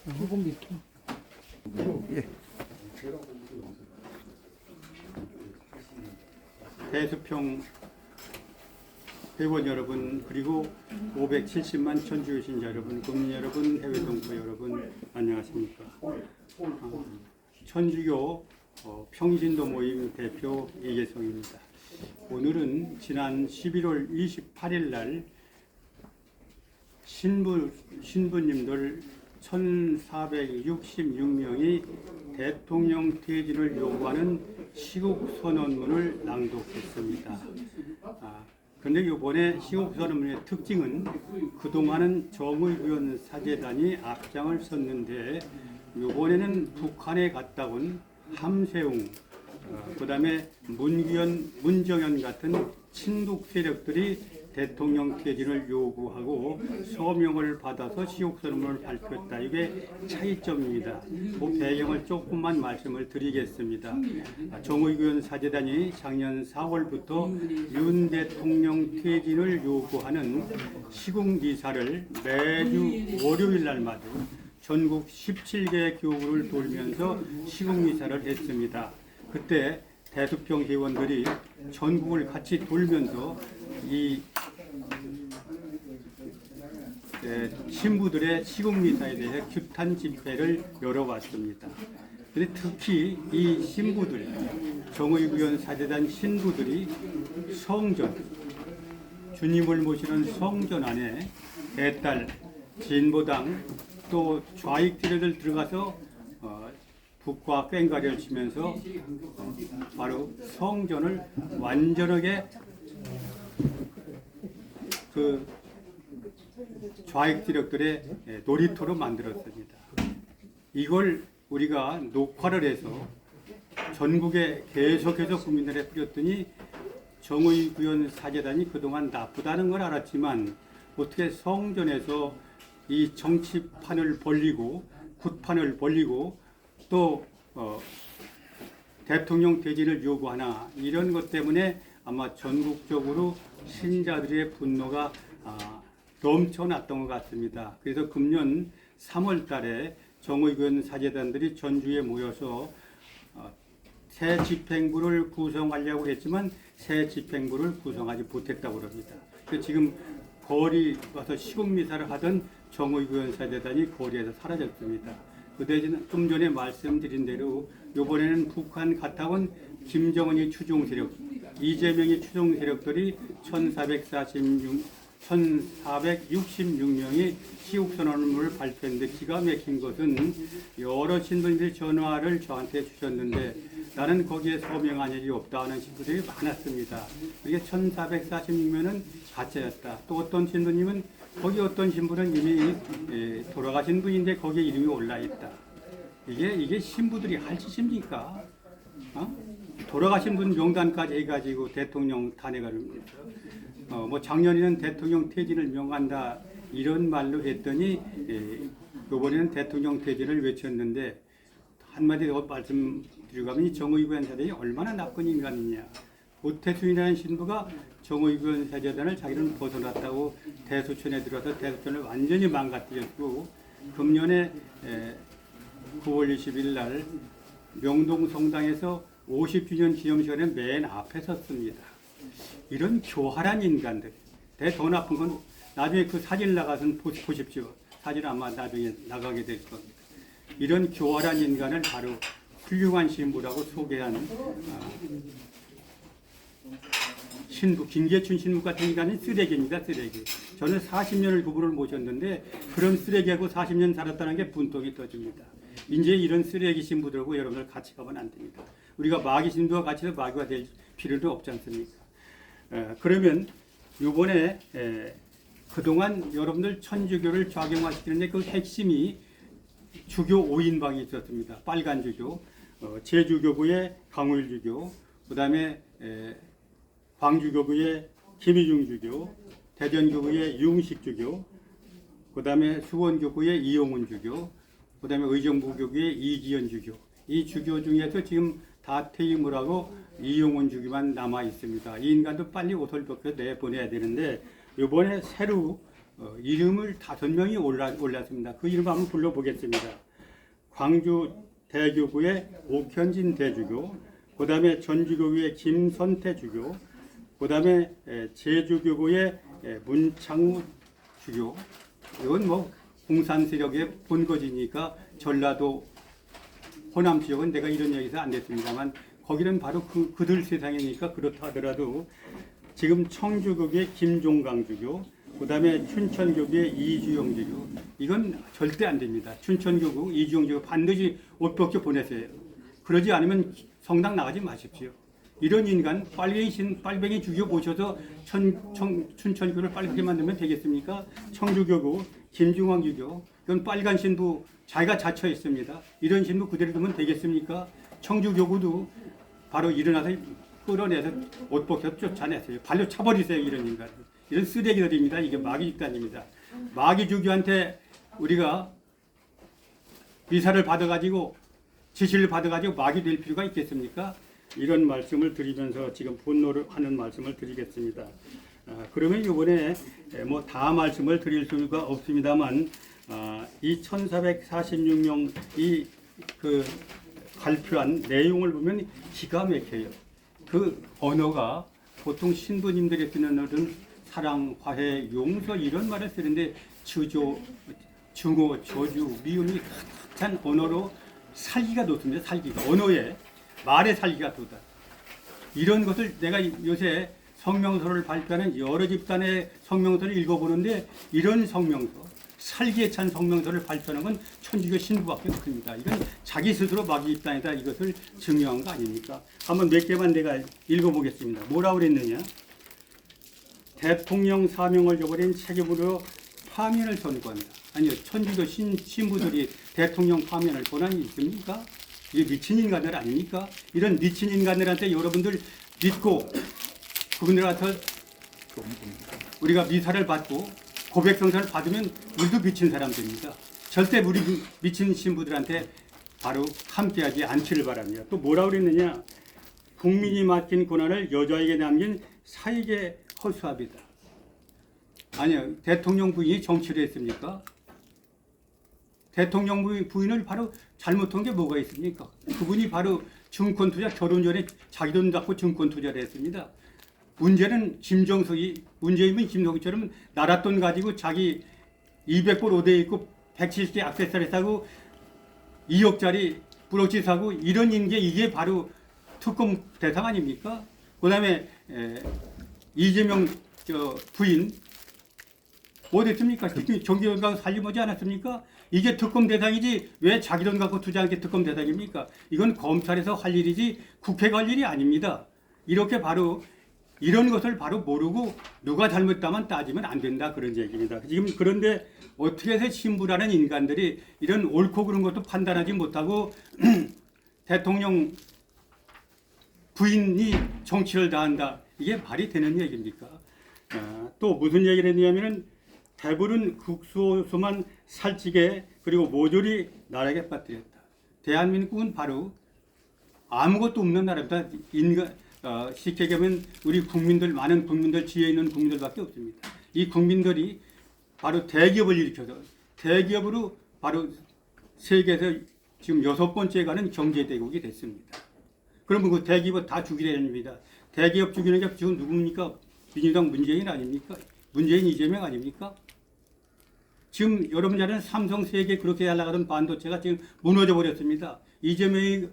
조금 밑에. 예. 대수평 회원 여러분, 그리고 570만 천주교 신자 여러분, 국민 여러분, 해외 동포 여러분, 안녕하십니까? 천주교 평신도 모임 대표 이계성입니다. 오늘은 지난 11월 28일 날 신부님들 1466명이 대통령 퇴진을 요구하는 시국 선언문을 낭독했습니다. 그런데 이번에 시국 선언문의 특징은 그동안은 정의구현 사재단이 앞장을 섰는데 이번에는 북한에 갔다 온 함세웅, 그다음에 문정현 같은 친북 세력들이 대통령 퇴진을 요구하고 서명을 받아서 시국선언문을 발표했다. 이게 차이점입니다. 그 배경을 조금만 말씀을 드리겠습니다. 정의구현 사재단이 작년 4월부터 윤 대통령 퇴진을 요구하는 시국미사를 매주 월요일 날마다 전국 17개 교구를 돌면서 시국미사를 했습니다. 그때 대수평 회원들이 전국을 같이 돌면서 이 신부들의 시국미사에 대해 규탄 집회를 열어왔습니다. 그런데 특히 이 신부들, 정의구현 사재단 신부들이 성전, 주님을 모시는 성전 안에 대딸, 진보당, 또 좌익들을 들어가서 북과 꽹과리를 치면서 바로 성전을 완전하게 그 좌익 세력들의 놀이터로 만들었습니다. 이걸 우리가 녹화를 해서 전국에 계속해서 국민들에 뿌렸더니 정의구현 사재단이 그동안 나쁘다는 걸 알았지만 어떻게 성전에서 이 정치판을 벌리고 굿판을 벌리고 또 대통령 퇴진을 요구하나, 이런 것 때문에 아마 전국적으로 신자들의 분노가 넘쳐났던 것 같습니다. 그래서 금년 3월 달에 정의구현 사재단들이 전주에 모여서 새 집행부를 구성하려고 했지만 새 집행부를 구성하지 못했다고 합니다. 지금 거리 와서 시국미사를 하던 정의구현 사재단이 거리에서 사라졌습니다. 그때 좀 전에 말씀드린 대로 이번에는 북한 갔다 온 김정은이 추종 세력, 이재명이 추종 세력들이 1466명이 시국선언문을 발표했는데, 기가 막힌 것은 여러 신부님들이 전화를 저한테 주셨는데 나는 거기에 서명한 일이 없다 하는 신부들이 많았습니다. 이게 1446명은 가짜였다. 또 어떤 신부님은 거기 어떤 신부는 이미 돌아가신 분인데 거기에 이름이 올라있다. 이게 신부들이 할 짓입니까? 돌아가신 분 명단까지 해가지고 대통령 탄핵을 합니다. 뭐 작년에는 대통령 퇴진을 명한다 이런 말로 했더니 이번에는 대통령 퇴진을 외쳤는데, 한마디 더 말씀드리자면 이 정의구현 사재단이 얼마나 나쁜 인간이냐. 오태순이라는 신부가 정의구현 사재단을 자기는 벗어났다고 대수촌에 들어서 대수촌을 완전히 망가뜨렸고, 금년에 9월 20일 날 명동 성당에서 50주년 기념식에 맨 앞에 섰습니다. 이런 교활한 인간들. 더 나쁜 건 나중에 그 사진 나가서 보십시오. 사진 아마 나중에 나가게 될 겁니다. 이런 교활한 인간을 바로 훌륭한 신부라고 소개한 신부, 김계춘 신부 같은 인간은 쓰레기입니다. 쓰레기. 저는 40년을 부부를 모셨는데 그런 쓰레기하고 40년 살았다는 게 분통이 터집니다. 이제 이런 쓰레기 신부들하고 여러분들 같이 가면 안 됩니다. 우리가 마귀 신부와 같이 마귀가 될 필요도 없지 않습니까? 그러면 이번에 그동안 여러분들 천주교를 좌경화시키는데 그 핵심이 주교 5인방이 있었습니다. 빨간 주교, 제주교구의 강울주교, 그 다음에 광주교구의 김희중 주교, 대전교구의 융식주교, 그 다음에 수원교구의 이용훈 주교, 그 다음에 의정부교구의 이기현 주교. 이 주교 중에서 지금 다 퇴임을 하고 이용훈 주교만 남아 있습니다. 이 인간도 빨리 옷을 벗겨 내보내야 되는데, 이번에 새로 이름을 5명이 올랐습니다. 그 이름 한번 불러보겠습니다. 광주 대교구의 옥현진 대주교, 그 다음에 전주교구의 김선태 주교, 그 다음에 제주교구의 문창우 주교. 이건 뭐 공산 세력의 본거지니까 전라도 호남 지역은 내가 이런 얘기해서 안 됐습니다만 거기는 바로 그들 세상이니까 그렇다 하더라도 지금 청주교구의 김종강 주교, 그 다음에 춘천교구의 이주영 주교, 이건 절대 안 됩니다. 춘천교구 이주영 주교 반드시 옷 벗겨 보내세요. 그러지 않으면 성당 나가지 마십시오. 이런 인간 빨갱이 주교 모셔서 춘천교를 빨갛게 만들면 되겠습니까? 청주교구 김중왕 주교, 이건 빨간 신부 자기가 자처했습니다. 이런 신부 그대로 두면 되겠습니까? 청주교구도 바로 일어나서 끌어내서 옷 벗겨 쫓아내세요. 발로 차버리세요. 이런 인간. 이런 쓰레기들입니다. 이게 마귀 집단입니다. 마귀 주교한테 우리가 미사를 받아가지고 지시를 받아가지고 마귀 될 필요가 있겠습니까? 이런 말씀을 드리면서 지금 분노를 하는 말씀을 드리겠습니다. 그러면 이번에 뭐 다 말씀을 드릴 수가 없습니다만 이 1446명이 그 발표한 내용을 보면 기가 막혀요. 그 언어가 보통 신부님들이 쓰는 어떤 사랑, 화해, 용서 이런 말을 쓰는데 주조, 중어, 저주, 미움이 가득한 언어로 살기가 돋습니다. 살기가. 언어에 말의 살기가 돋아. 이런 것을 내가 요새 성명서를 발표하는 여러 집단의 성명서를 읽어보는데 이런 성명서, 살기에 찬 성명서를 발표하는 건 천주교 신부밖에 없습니다. 이건 자기 스스로 마귀 집단이다 이것을 증명한 거 아닙니까? 한번 몇 개만 내가 읽어보겠습니다. 뭐라고 그랬느냐? 대통령 사명을 저버린 책임으로 파면을 선고한다. 아니요, 천주교 신부들이 대통령 파면을 권한이 있습니까? 이게 미친 인간들 아닙니까? 이런 미친 인간들한테 여러분들 믿고 그분들한테 우리가 미사를 받고 고백성사를 받으면 우리도 미친 사람들입니다. 절대 우리 미친 신부들한테 바로 함께하지 않기를 바랍니다. 또 뭐라고 그랬느냐? 국민이 맡긴 권한을 여자에게 남긴 사익의 허수아비다. 아니요, 대통령 부인이 정치를 했습니까? 대통령 부인을 바로 잘못한 게 뭐가 있습니까? 그분이 바로 증권 투자, 결혼 전에 자기 돈 갖고 증권 투자를 했습니다. 문제는 문재인은 김정수처럼 나라 돈 가지고 자기 200불 옷에 입고 170개 액세서리 사고 2억짜리 브로치 사고 이런 게 이게 바로 특검 대상 아닙니까? 그 다음에 이재명 부인 어디 했습니까? 정기훈과 살림하지 않았습니까? 이게 특검 대상이지 왜 자기 돈 갖고 투자한 게 특검 대상입니까? 이건 검찰에서 할 일이지 국회가 할 일이 아닙니다. 이렇게 바로 이런 것을 바로 모르고 누가 잘못했다만 따지면 안 된다 그런 얘기입니다. 지금 그런데 어떻게 해서 신부라는 인간들이 이런 옳고 그른 것도 판단하지 못하고 대통령 부인이 정치를 다한다. 이게 말이 되는 얘기입니까? 또 무슨 얘기를 했냐면은 배부른 국수소만 살찌게 그리고 모조리 나라에 빠뜨렸다. 대한민국은 바로 아무것도 없는 나라입니다. 쉽게 얘기하면 우리 국민들, 많은 국민들, 지혜 있는 국민들밖에 없습니다. 이 국민들이 바로 대기업을 일으켜서 대기업으로 바로 세계에서 지금 6번째 가는 경제대국이 됐습니다. 그러면 그 대기업 다 죽이려는 겁니다. 대기업 죽이는 게 지금 누굽니까? 민주당 문재인 아닙니까? 문재인 이재명 아닙니까? 지금 여러분 잘 아는 삼성 세계 그렇게 하려던 반도체가 지금 무너져 버렸습니다. 이재명이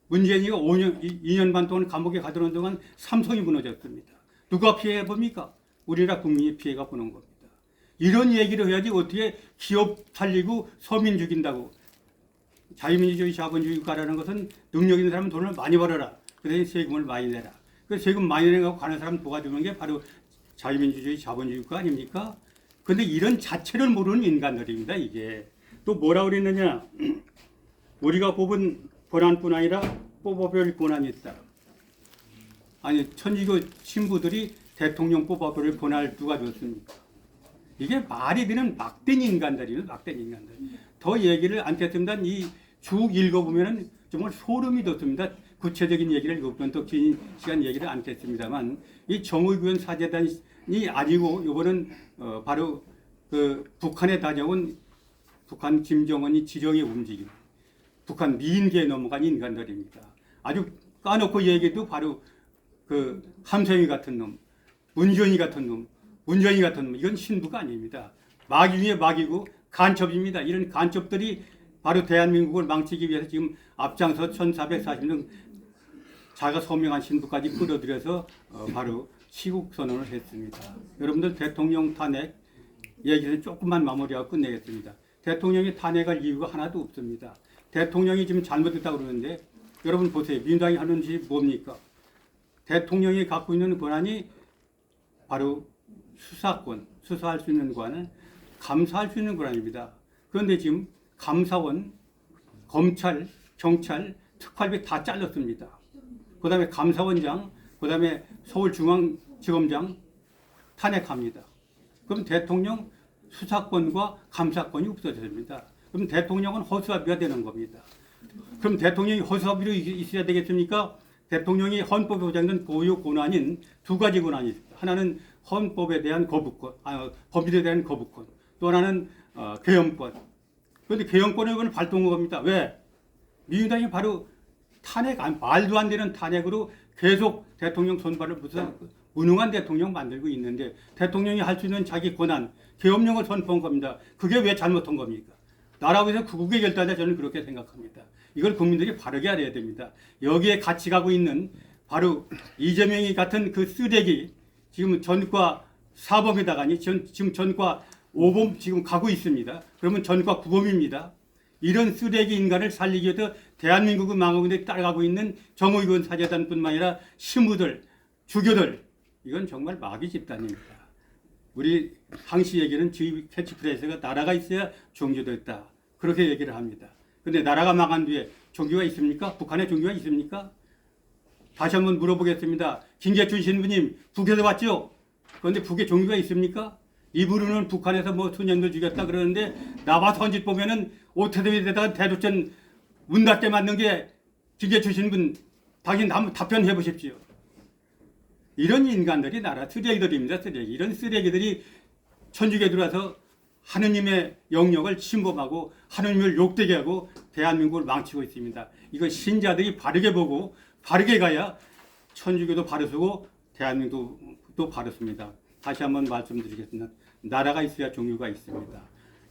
문재인이가 2년 반 동안 감옥에 가두는 동안 삼성이 무너졌습니다. 누가 피해 봅니까? 우리나라 국민이 피해가 보는 겁니다. 이런 얘기를 해야지 어떻게 기업 살리고 서민 죽인다고. 자유민주주의 자본주의 국가라는 것은 능력 있는 사람은 돈을 많이 벌어라. 그 대신 세금을 많이 내라. 그 세금 많이 내고 가는 사람 도와주는 게 바로 자유민주주의 자본주의 국가 아닙니까? 그런데 이런 자체를 모르는 인간들입니다. 이게. 또 뭐라고 그랬느냐. 우리가 뽑은 권한뿐 아니라 뽑아볼 권한이 있다. 아니 천주교 신부들이 대통령 뽑아볼 권한을 누가 줬습니까? 이게 말이 되는 막된 인간들이에요. 막된 인간들. 더 얘기를 안 했습니다. 이 쭉 읽어보면 정말 소름이 돋습니다. 구체적인 얘기를 읽으면 더 긴 시간 얘기를 안 했습니다만 이 정의구현 사재단이 아니고 이번은 바로 그 북한에 다녀온 북한 김정은이 지령의 움직임, 북한 미인계에 넘어간 인간들입니다. 아주 까놓고 얘기해도 바로 그 함성이 같은 놈, 문전이 같은 놈, 문전이 같은 놈, 이건 신부가 아닙니다. 마귀 중에 마귀고 간첩입니다. 이런 간첩들이 바로 대한민국을 망치기 위해서 지금 앞장서 1440년 자가 소명한 신부까지 끌어들여서 바로 시국 선언을 했습니다. 여러분들 대통령 탄핵 얘기를 조금만 마무리하고 끝내겠습니다. 대통령이 탄핵할 이유가 하나도 없습니다. 대통령이 지금 잘못했다고 그러는데 여러분 보세요. 민주당이 하는 짓이 뭡니까? 대통령이 갖고 있는 권한이 바로 수사권, 수사할 수 있는 권한은 감사할 수 있는 권한입니다. 그런데 지금 감사원, 검찰, 경찰, 특활비 다 잘랐습니다. 그 다음에 감사원장, 그 다음에 서울중앙지검장 탄핵합니다. 그럼 대통령 수사권과 감사권이 없어집니다. 그럼 대통령은 허수아비가 되는 겁니다. 그럼 대통령이 허수아비로 있어야 되겠습니까? 대통령이 헌법에 보장된 고유 권한인 두 가지 권한이 있습니다. 하나는 헌법에 대한 거부권, 법률에 대한 거부권, 또 하나는 개헌권. 그런데 개헌권을 발동한 겁니다. 왜? 민주당이 바로 탄핵, 말도 안 되는 탄핵으로 계속 대통령 손발을 무능한 대통령 만들고 있는데 대통령이 할 수 있는 자기 권한, 계엄령을 선포한 겁니다. 그게 왜 잘못한 겁니까? 나라에서 국외 결단에 저는 그렇게 생각합니다. 이걸 국민들이 바르게 알아야 됩니다. 여기에 같이 가고 있는 바로 이재명이 같은 그 쓰레기, 지금 전과 4범에다가니 지금 전과 5범 지금 가고 있습니다. 그러면 전과 9범입니다. 이런 쓰레기 인간을 살리기 위해서 대한민국을 망하고 있는데 따라가고 있는 정의원 사재단뿐만 아니라 신부들, 주교들, 이건 정말 마귀 집단입니다. 우리 항시 얘기는 주의 캐치프레이즈가 나라가 있어야 종교도 있다. 그렇게 얘기를 합니다. 근데 나라가 망한 뒤에 종교가 있습니까? 북한에 종교가 있습니까? 다시 한번 물어보겠습니다. 김재춘 신부님, 북에서 왔죠? 그런데 북에 종교가 있습니까? 이분은 북한에서 뭐 수년도 죽였다 그러는데 나와 선짓 보면은 오태도에다가 대도전 문 닫게 만든 게 김재춘 신분, 당신 한번 답변해 보십시오. 이런 인간들이 나라 쓰레기들입니다. 쓰레기. 이런 쓰레기들이 천주교에 들어와서 하느님의 영역을 침범하고 하느님을 욕되게 하고 대한민국을 망치고 있습니다. 이거 신자들이 바르게 보고 바르게 가야 천주교도 바르고 대한민국도 바르습니다. 다시 한번 말씀드리겠습니다. 나라가 있어야 종교가 있습니다.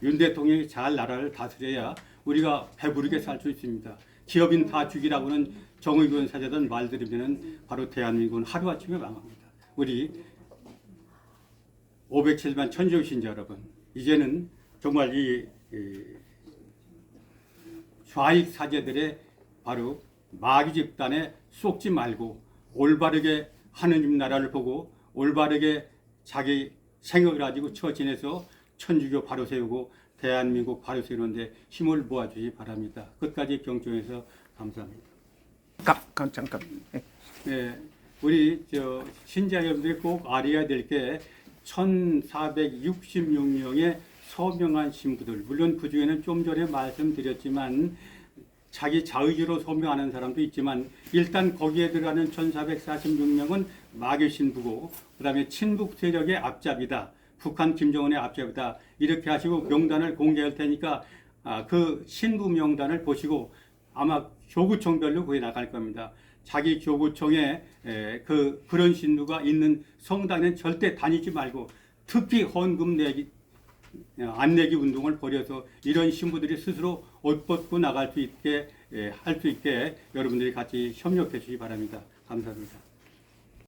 윤 대통령이 잘 나라를 다스려야 우리가 배부르게 살 수 있습니다. 기업인 다 죽이라고는 정의군 사자던 말 들으면 바로 대한민국은 하루아침에 망합니다. 우리 507만 천주교 신자 여러분, 이제는 정말 이 좌익 사제들의 바로 마귀 집단에 쏙지 말고 올바르게 하느님 나라를 보고 올바르게 자기 생각을 가지고 처진해서 천주교 바로 세우고 대한민국 바로 세우는데 힘을 모아주시 바랍니다. 끝까지 경청해서 감사합니다. 잠깐. 네, 우리 신자 여러분들이 꼭 알아야 될 게 1466명의 서명한 신부들, 물론 그 중에는 좀 전에 말씀드렸지만 자기 자의지로 소명하는 사람도 있지만 일단 거기에 들어가는 1446명은 마귀 신부고 그 다음에 친북 세력의 앞잡이다. 북한 김정은의 앞잡이다. 이렇게 하시고 명단을 공개할 테니까 그 신부 명단을 보시고 아마 교구청별로 거기 나갈 겁니다. 자기 교구청에 그런 신부가 있는 성당에는 절대 다니지 말고 특히 헌금 내기 안 내기 운동을 벌여서 이런 신부들이 스스로 옷 벗고 나갈 수 있게 할 수 있게 여러분들이 같이 협력해 주시기 바랍니다. 감사합니다.